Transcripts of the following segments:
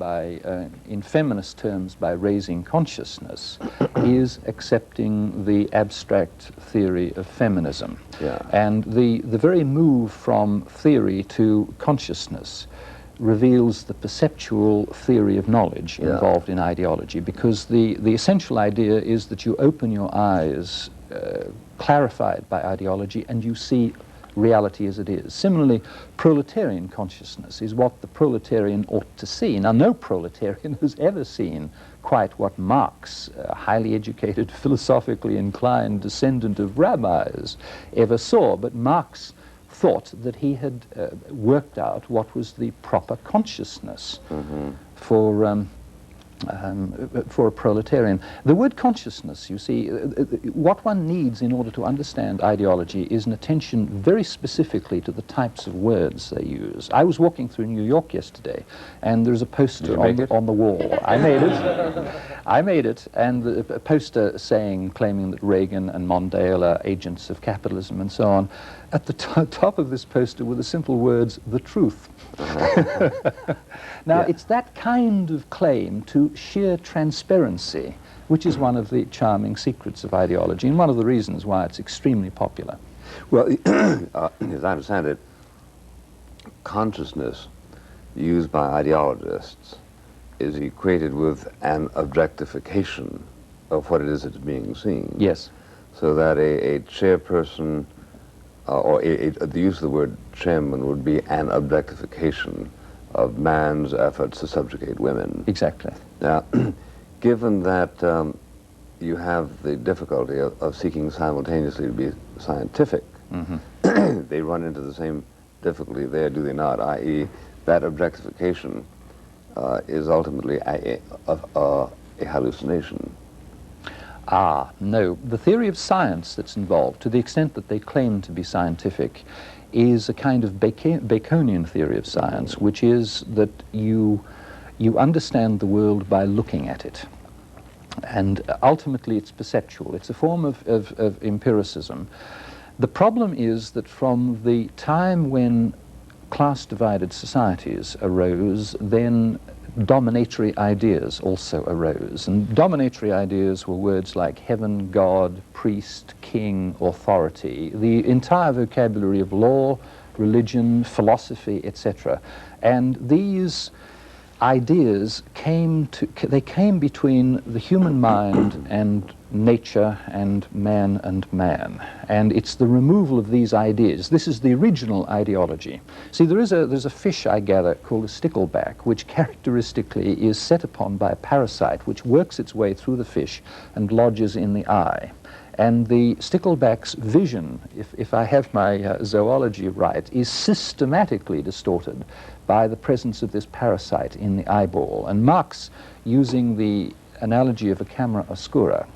in feminist terms, by raising consciousness, is accepting the abstract theory of feminism. Yeah. And the very move from theory to consciousness reveals the perceptual theory of knowledge involved in ideology, because the essential idea is that you open your eyes, clarified by ideology, and you see reality as it is. Similarly, proletarian consciousness is what the proletarian ought to see. Now, no proletarian has ever seen quite what Marx, a highly educated, philosophically inclined descendant of rabbis, ever saw, but Marx thought that he had worked out what was the proper consciousness for a proletarian. The word consciousness, you see, what one needs in order to understand ideology is an attention very specifically to the types of words they use. I was walking through New York yesterday, and there's a poster on the wall. I made it. I made it, and a poster claiming that Reagan and Mondale are agents of capitalism and so on. At the top of this poster were the simple words, "the truth." Now, it's that kind of claim to sheer transparency which is one of the charming secrets of ideology, and one of the reasons why it's extremely popular. Well, as I understand it, consciousness used by ideologists is equated with an objectification of what it is that's being seen. Yes. So that a chairperson, or the use of the word chairman would be an objectification of man's efforts to subjugate women. Exactly. Now, given that you have the difficulty of seeking simultaneously to be scientific, they run into the same difficulty there, do they not? I.e., that objectification is ultimately a hallucination. Ah, no. The theory of science that's involved, to the extent that they claim to be scientific, is a kind of Baconian theory of science, which is that you understand the world by looking at it. And ultimately it's perceptual. It's a form of empiricism. The problem is that from the time when class-divided societies arose, then dominatory ideas also arose. And dominatory ideas were words like heaven, God, priest, king, authority, the entire vocabulary of law, religion, philosophy, etc. And these ideas came between the human mind and nature and man. And it's the removal of these ideas. This is the original ideology. See, there's a fish, I gather, called a stickleback, which characteristically is set upon by a parasite which works its way through the fish and lodges in the eye. And the stickleback's vision, if I have my zoology right, is systematically distorted by the presence of this parasite in the eyeball. And Marx, using the analogy of a camera oscura,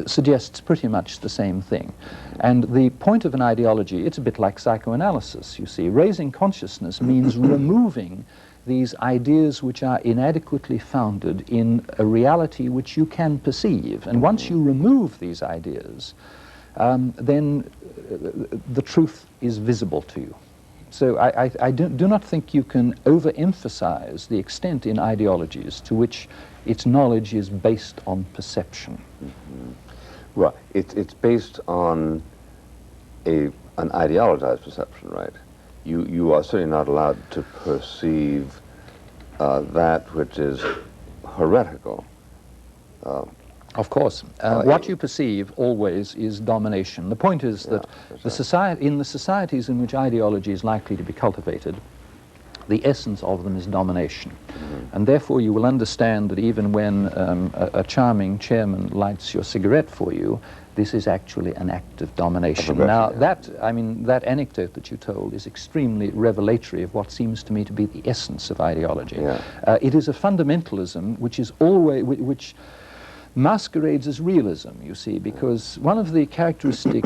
suggests pretty much the same thing. And the point of an ideology, it's a bit like psychoanalysis, you see. Raising consciousness means removing these ideas which are inadequately founded in a reality which you can perceive. And once you remove these ideas, then the truth is visible to you. So I do not think you can overemphasize the extent in ideologies to which its knowledge is based on perception. Well, it's based on an ideologized perception, right? You are certainly not allowed to perceive that which is heretical. Of course. What you perceive always is domination. The point is that in the societies in which ideology is likely to be cultivated, the essence of them is domination. And therefore you will understand that even when a charming chairman lights your cigarette for you, this is actually an act of domination. Now, that anecdote that you told is extremely revelatory of what seems to me to be the essence of ideology. It is a fundamentalism which is which masquerades as realism, you see, because one of the characteristic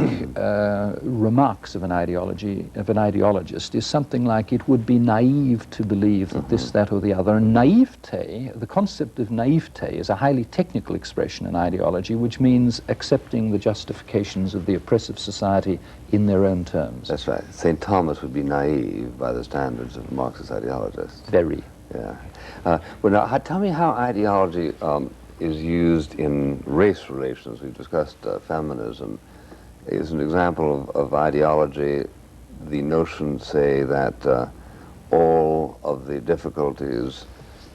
remarks of an ideologist is something like, it would be naive to believe that this, that, or the other. And naivete, the concept of naivete, is a highly technical expression in ideology, which means accepting the justifications of the oppressive society in their own terms. That's right. St. Thomas would be naive by the standards of Marxist ideologists. Very. Yeah. Well, now, tell me how ideology is used in race relations. We've discussed feminism. Is an example of ideology the notion, say, that all of the difficulties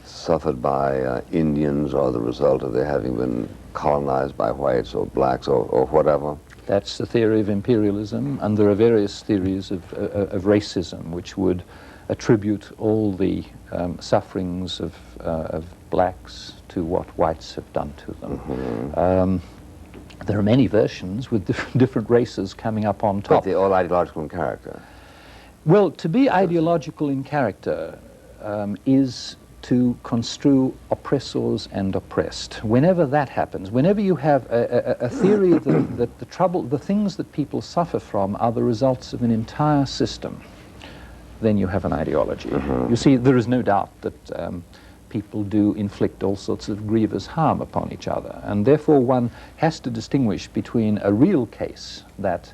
suffered by Indians are the result of their having been colonized by whites or blacks or whatever? That's the theory of imperialism, and there are various theories of racism which would attribute all the sufferings of blacks to what whites have done to them. Mm-hmm. There are many versions with different races coming up on top. But they're all ideological in character. Well, to be ideological in character is to construe oppressors and oppressed. Whenever that happens, whenever you have a theory that the things that people suffer from are the results of an entire system, then you have an ideology. Mm-hmm. You see, there is no doubt that people do inflict all sorts of grievous harm upon each other, and therefore one has to distinguish between a real case that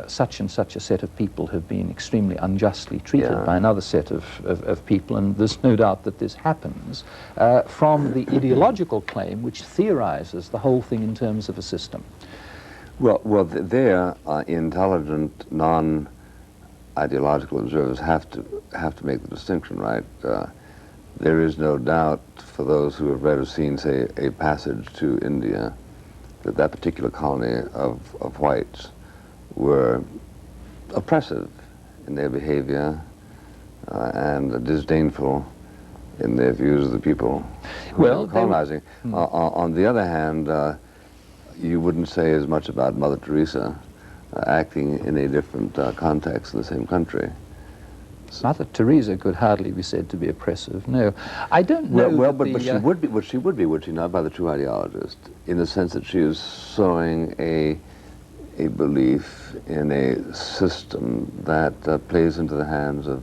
such and such a set of people have been extremely unjustly treated by another set of people, and there's no doubt that this happens, from the ideological claim which theorizes the whole thing in terms of a system. Well, there, intelligent, non-ideological observers have to make the distinction, right? There is no doubt for those who have read or seen, say, A Passage to India, that that particular colony of whites were oppressive in their behavior and disdainful in their views of the people who were colonizing. On the other hand, you wouldn't say as much about Mother Teresa acting in a different context in the same country. Mother Teresa could hardly be said to be oppressive. No, I don't know. Well, but she would be. Would she not, by the true ideologist, in the sense that she is sowing a belief in a system that plays into the hands of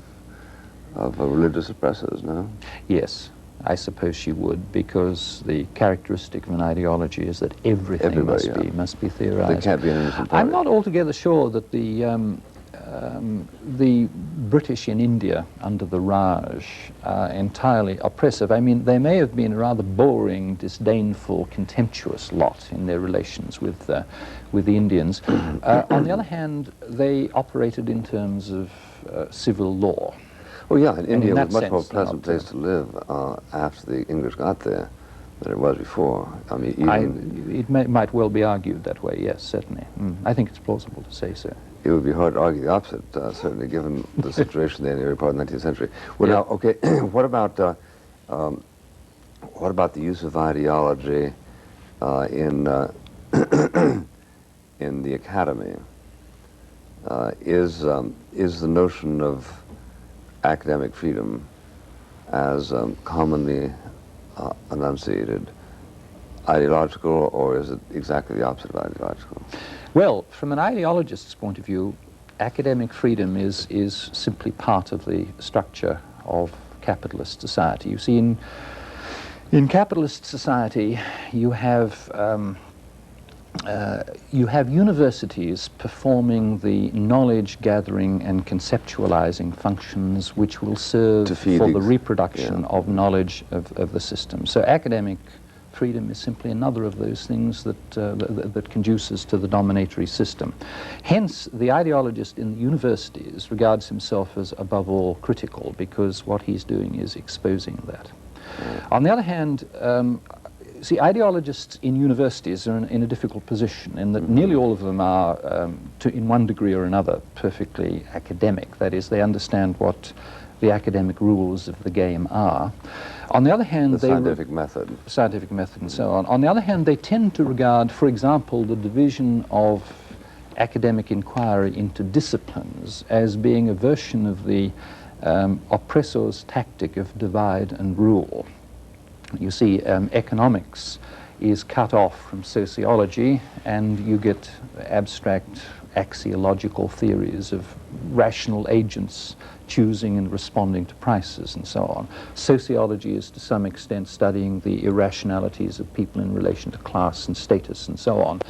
religious oppressors, no? Yes, I suppose she would, because the characteristic of an ideology is that everything must be theorized. There can't be an innocent party. I'm not altogether sure that the British in India under the Raj are entirely oppressive. I mean, they may have been a rather boring, disdainful, contemptuous lot in their relations with the Indians. On the other hand, they operated in terms of civil law. Oh yeah, and India was a much more pleasant place to live after the English got there than it was before. I mean, even it might well be argued that way, yes, certainly. I think it's plausible to say so. It would be hard to argue the opposite, certainly, given the situation there in the early part of the 19th century. Well, now, okay, what about the use of ideology in the academy? Is the notion of academic freedom, as commonly enunciated, ideological, or is it exactly the opposite of ideological? Well, from an ideologist's point of view, academic freedom is simply part of the structure of capitalist society. You see, in capitalist society, you have universities performing the knowledge gathering and conceptualizing functions which will serve for the reproduction of knowledge of the system. So academic freedom is simply another of those things that conduces to the dominatory system. Hence, the ideologist in the universities regards himself as above all critical, because what he's doing is exposing that. On the other hand, see, ideologists in universities are in a difficult position in that nearly all of them are, in one degree or another, perfectly academic. That is, they understand what the academic rules of the game are. On the other hand, the scientific method and so on. On the other hand, they tend to regard, for example, the division of academic inquiry into disciplines as being a version of the oppressor's tactic of divide and rule. You see, economics is cut off from sociology, and you get abstract axiological theories of rational agents choosing and responding to prices and so on. Sociology is to some extent studying the irrationalities of people in relation to class and status and so on.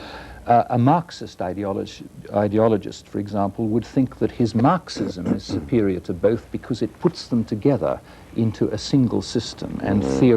A Marxist ideologist, for example, would think that his Marxism is superior to both because it puts them together into a single system and theorize